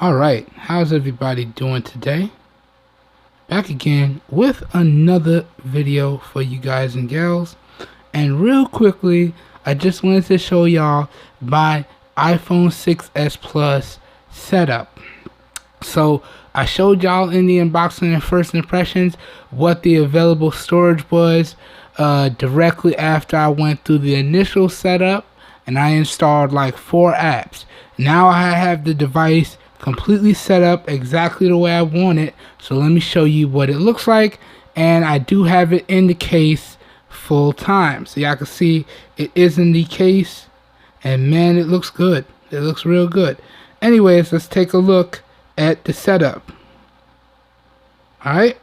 Alright, how's everybody doing today? Back again with another video for you guys and gals. And real quickly, I just wanted to show y'all my iPhone 6s Plus setup. So I showed y'all in the unboxing and first impressions what the available storage was directly after I went through the initial setup, and I installed like 4 apps. Now I have the device completely set up exactly the way I want it. So let me show you what it looks like, and I do have it in the case full time. So y'all can see it is in the case, and man, it looks good. It looks real good. Anyways, let's take a look at the setup. Alright,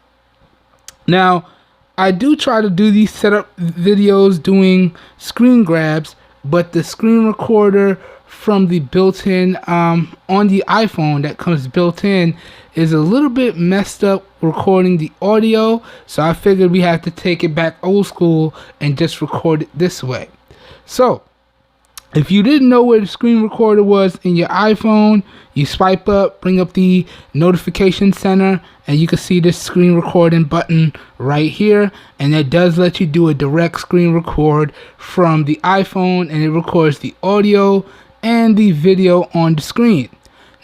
now I do try to do these setup videos doing screen grabs, but the screen recorder from the built-in on the iPhone that comes built in is a little bit messed up recording the audio, so I figured we have to take it back old school and just record it this way. So if you didn't know where the screen recorder was in your iPhone, you swipe up, bring up the notification center, and you can see this screen recording button right here, and it does let you do a direct screen record from the iPhone, and it records the audio and the video on the screen.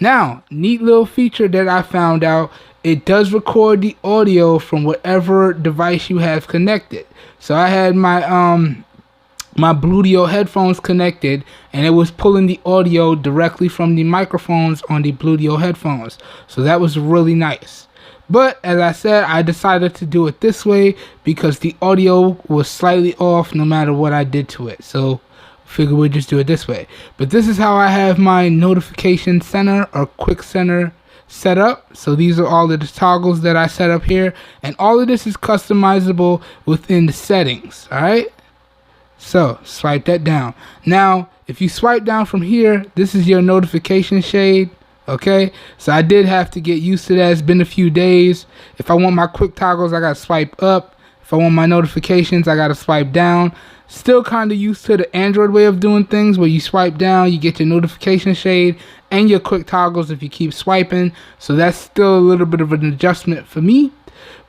Now, neat little feature that I found out, it does record the audio from whatever device you have connected. So I had my my Bluetooth headphones connected, and it was pulling the audio directly from the microphones on the Bluetooth headphones. So that was really nice. But as I said, I decided to do it this way because the audio was slightly off no matter what I did to it. So figure we'll just do it this way. But this is how I have my notification center or quick center set up. So these are all of the toggles that I set up here, and all of this is customizable within the settings. All right, so swipe that down. Now if you swipe down from here, this is your notification shade. Okay, so I did have to get used to that. It's been a few days. If I want my quick toggles, I gotta swipe up. If I want my notifications, I gotta swipe down. Still kind of used to the Android way of doing things, where you swipe down, you get your notification shade and your quick toggles if you keep swiping. So that's still a little bit of an adjustment for me.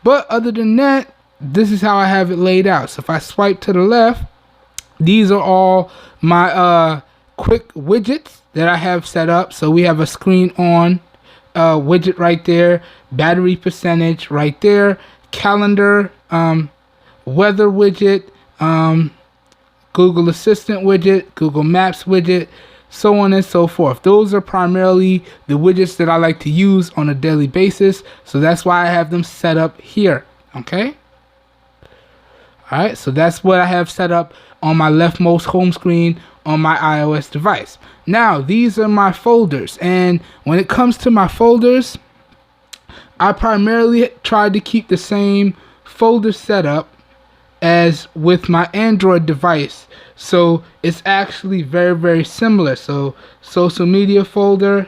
But other than that, this is how I have it laid out. So if I swipe to the left, these are all my quick widgets that I have set up. So we have a screen on widget right there, battery percentage right there, calendar, weather widget, Google Assistant widget, Google Maps widget, so on and so forth. Those are primarily the widgets that I like to use on a daily basis, so that's why I have them set up here. Okay, alright, so that's what I have set up on my leftmost home screen on my iOS device. Now these are my folders, and when it comes to my folders, I primarily tried to keep the same folder setup as with my Android device, so it's actually very similar. So social media folder,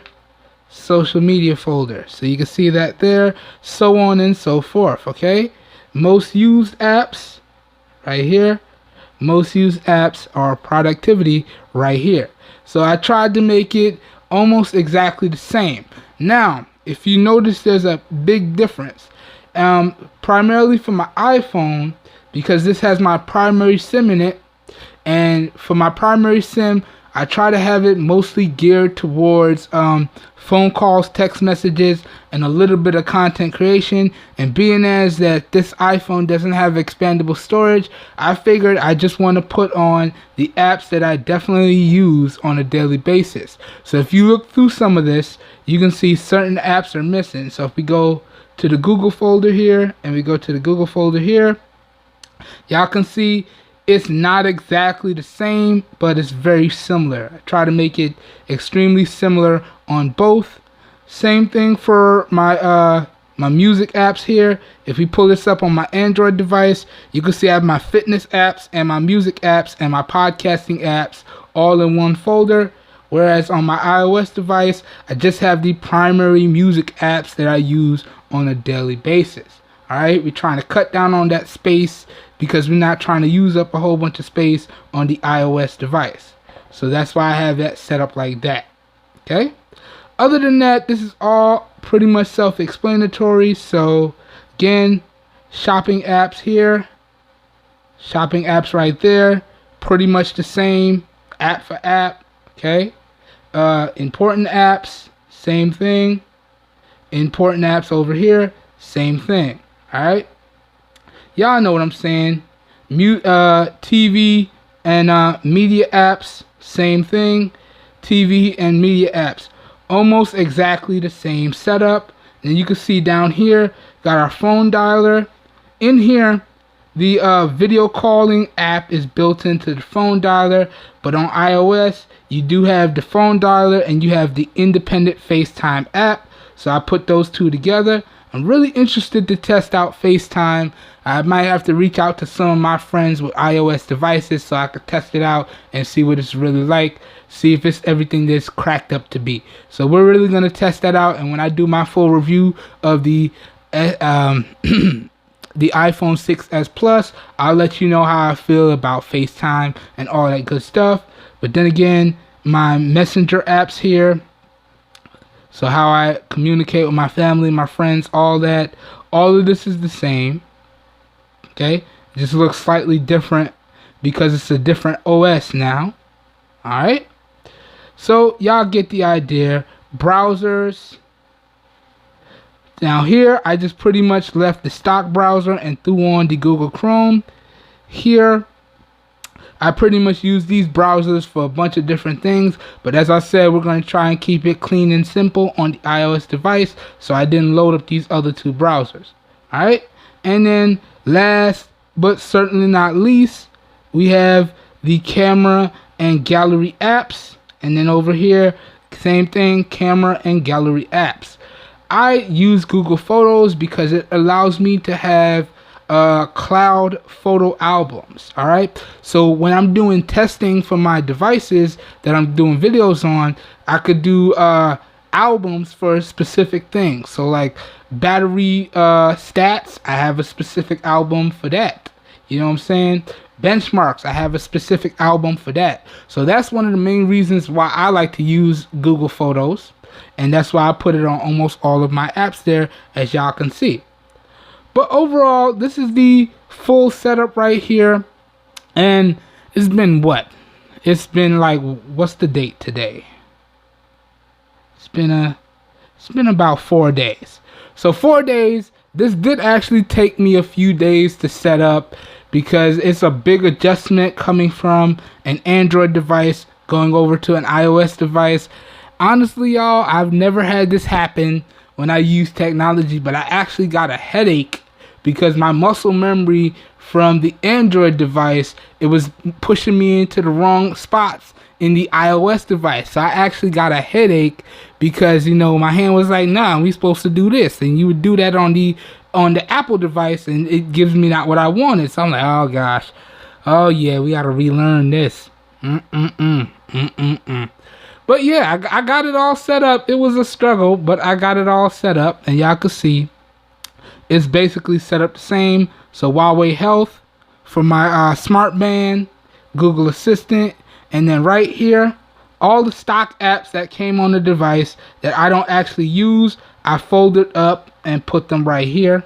so you can see that there, so on and so forth. Okay, most used apps right here, most used apps are productivity right here. So I tried to make it almost exactly the same. Now if you notice, there's a big difference, primarily for my iPhone, because this has my primary SIM in it, and for my primary SIM I try to have it mostly geared towards phone calls, text messages, and a little bit of content creation. And being as that this iPhone doesn't have expandable storage, I figured I just want to put on the apps that I definitely use on a daily basis. So if you look through some of this, you can see certain apps are missing. So if we go to the Google folder here, and we go to the Google folder here, y'all can see it's not exactly the same, but it's very similar. I try to make it extremely similar on both. Same thing for my my music apps here. If we pull this up on my Android device, you can see I have my fitness apps and my music apps and my podcasting apps all in one folder. Whereas on my iOS device, I just have the primary music apps that I use on a daily basis. Alright, we're trying to cut down on that space because we're not trying to use up a whole bunch of space on the iOS device. So that's why I have that set up like that. Okay. Other than that, this is all pretty much self-explanatory. So again, shopping apps here, shopping apps right there, pretty much the same app for app. Okay, important apps, same thing. Important apps over here, same thing. All right, y'all know what I'm saying. TV and media apps, same thing. TV and media apps, almost exactly the same setup. And you can see down here, got our phone dialer. In here, the video calling app is built into the phone dialer, but on iOS, you do have the phone dialer and you have the independent FaceTime app. So I put those two together. I'm really interested to test out FaceTime. I might have to reach out to some of my friends with iOS devices so I could test it out and see what it's really like. See if it's everything that's cracked up to be. So we're really going to test that out. And when I do my full review of the the iPhone 6s Plus, I'll let you know how I feel about FaceTime and all that good stuff. But then again, my messenger apps here, so how I communicate with my family, my friends, all that, all of this is the same. Okay, it just looks slightly different because it's a different OS now. Alright, so y'all get the idea. Browsers. Now here, I just pretty much left the stock browser and threw on the Google Chrome. Here, I pretty much use these browsers for a bunch of different things, but as I said, we're going to try and keep it clean and simple on the iOS device, so I didn't load up these other two browsers. Alright, and then last but certainly not least, we have the camera and gallery apps, and then over here, same thing, camera and gallery apps. I use Google Photos because it allows me to have cloud photo albums. All right, so when I'm doing testing for my devices that I'm doing videos on, I could do albums for specific things. So like battery stats, I have a specific album for that. You know what I'm saying? Benchmarks, I have a specific album for that. So that's one of the main reasons why I like to use Google Photos, and that's why I put it on almost all of my apps there, as y'all can see. But overall, this is the full setup right here. And it's been what? It's been like, what's the date today? It's been about 4 days. So 4 days, this did actually take me a few days to set up because it's a big adjustment coming from an Android device going over to an iOS device. Honestly, y'all, I've never had this happen when I use technology, but I actually got a headache because my muscle memory from the Android device, it was pushing me into the wrong spots in the iOS device. So I actually got a headache because, you know, my hand was like, nah, we supposed to do this, and you would do that on the Apple device, and it gives me not what I wanted. So I'm like, oh gosh, oh yeah, we gotta relearn this. But yeah, I got it all set up. It was a struggle, but I got it all set up, and y'all can see it's basically set up the same. So Huawei Health for my smart band, Google Assistant, and then right here, all the stock apps that came on the device that I don't actually use, I folded up and put them right here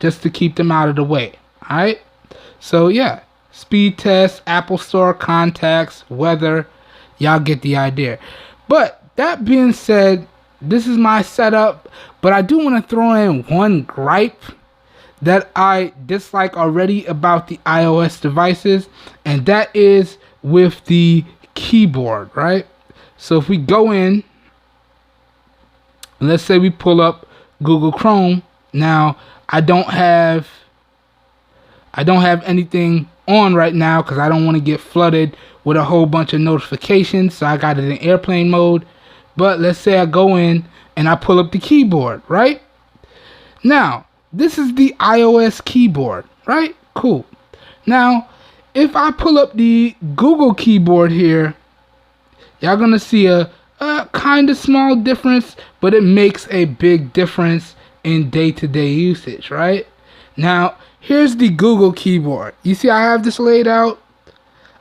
just to keep them out of the way. Alright, so yeah, speed test, Apple Store, contacts, weather, y'all get the idea. But that being said, this is my setup, but I do want to throw in one gripe that I dislike already about the iOS devices, and that is with the keyboard, right? So if we go in, let's say we pull up Google Chrome. Now I don't have anything on right now because I don't want to get flooded with a whole bunch of notifications, so I got it in airplane mode. But let's say I go in and I pull up the keyboard, right? Now this is the iOS keyboard, right? Cool. Now if I pull up the Google keyboard here, y'all gonna see a kind of small difference, but it makes a big difference in day-to-day usage, right? Now here's the Google keyboard. You see I have this laid out.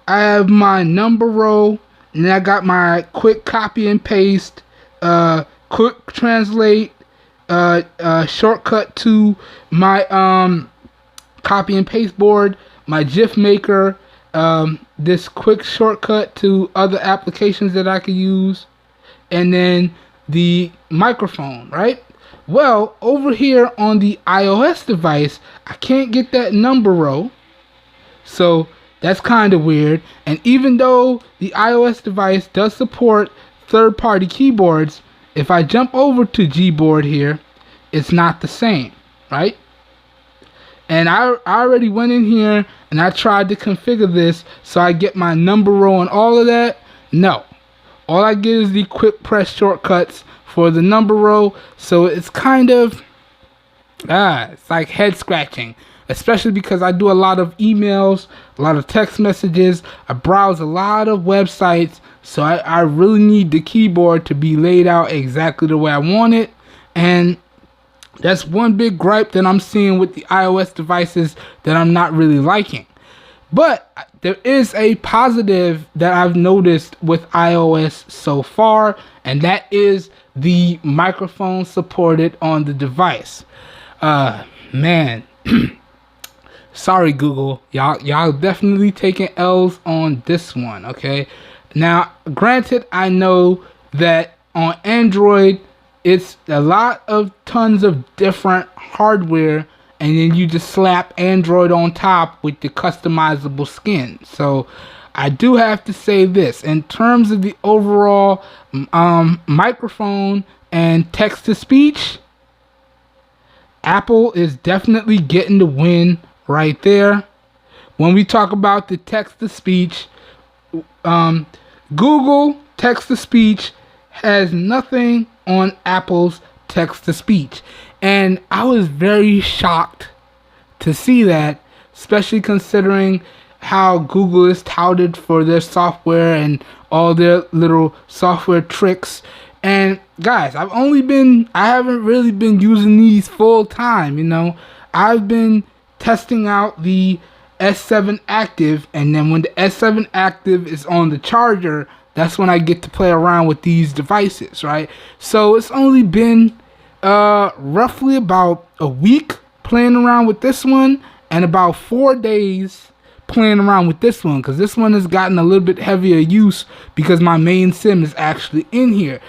I have my number row, and I got my quick copy and paste quick translate, shortcut to my copy and paste board, my GIF maker, this quick shortcut to other applications that I could use, and then the microphone, right? Well, over here on the iOS device, I can't get that number row, so that's kind of weird. And even though the iOS device does support third-party keyboards, if I jump over to Gboard here, it's not the same, right? And I already went in here and I tried to configure this so I get my number row and all of that. No. All I get is the quick press shortcuts for the number row. So it's kind of, it's like head scratching. Especially because I do a lot of emails, a lot of text messages. I browse a lot of websites. So I really need the keyboard to be laid out exactly the way I want it. And that's one big gripe that I'm seeing with the iOS devices that I'm not really liking. But there is a positive that I've noticed with iOS so far, and that is the microphone supported on the device. Man, sorry Google, y'all definitely taking L's on this one, okay? Now, granted, I know that on Android, it's a lot of tons of different hardware, and then you just slap Android on top with the customizable skin. So I do have to say this, in terms of the overall microphone and text-to-speech, Apple is definitely getting the win right there. When we talk about the text-to-speech, Google text-to-speech has nothing on Apple's text-to-speech. And I was very shocked to see that, especially considering how Google is touted for their software and all their little software tricks. And guys, I haven't really been using these full time, you know. I've been testing out the S7 Active, and then when the S7 Active is on the charger, that's when I get to play around with these devices, right? So it's only been roughly about a week playing around with this one, and about 4 days playing around with this one, because this one has gotten a little bit heavier use because my main sim is actually in here.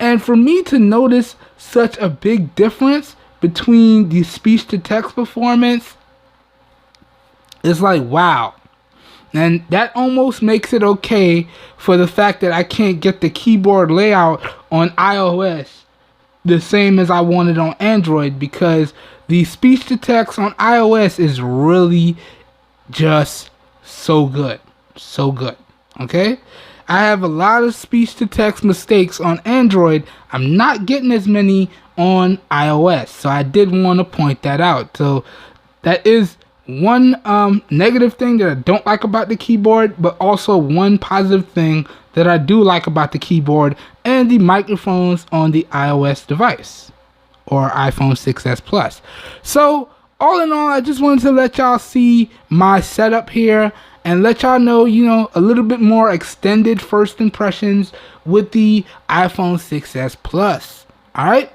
And for me to notice such a big difference between the speech-to-text performance, it's like, wow. And that almost makes it okay for the fact that I can't get the keyboard layout on iOS the same as I wanted on Android, because the speech-to-text on iOS is really just so good. So good. Okay? I have a lot of speech-to-text mistakes on Android. I'm not getting as many on iOS. So I did want to point that out. So that is one negative thing that I don't like about the keyboard, but also one positive thing that I do like about the keyboard and the microphones on the iOS device or iPhone 6s Plus. So all in all, I just wanted to let y'all see my setup here and let y'all know, you know, a little bit more extended first impressions with the iPhone 6s Plus. Alright,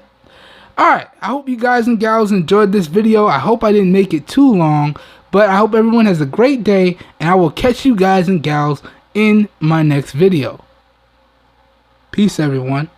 I hope you guys and gals enjoyed this video. I hope I didn't make it too long, but I hope everyone has a great day, and I will catch you guys and gals in my next video. Peace, everyone.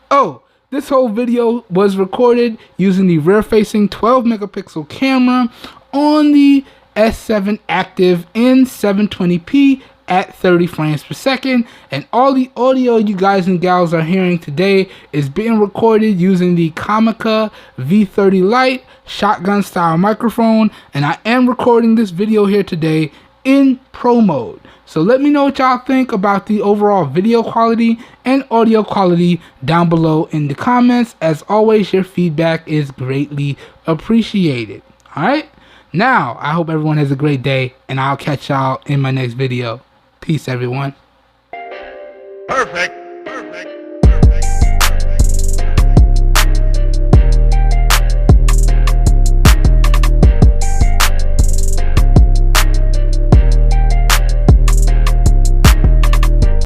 Oh, this whole video was recorded using the rear-facing 12 megapixel camera on the S7 Active in 720p at 30 frames per second, and all the audio you guys and gals are hearing today is being recorded using the Comica V30 Lite shotgun style microphone, and I am recording this video here today in pro mode. So let me know what y'all think about the overall video quality and audio quality down below in the comments. As always, your feedback is greatly appreciated. Alright, now I hope everyone has a great day, and I'll catch y'all in my next video. Peace, everyone. Perfect.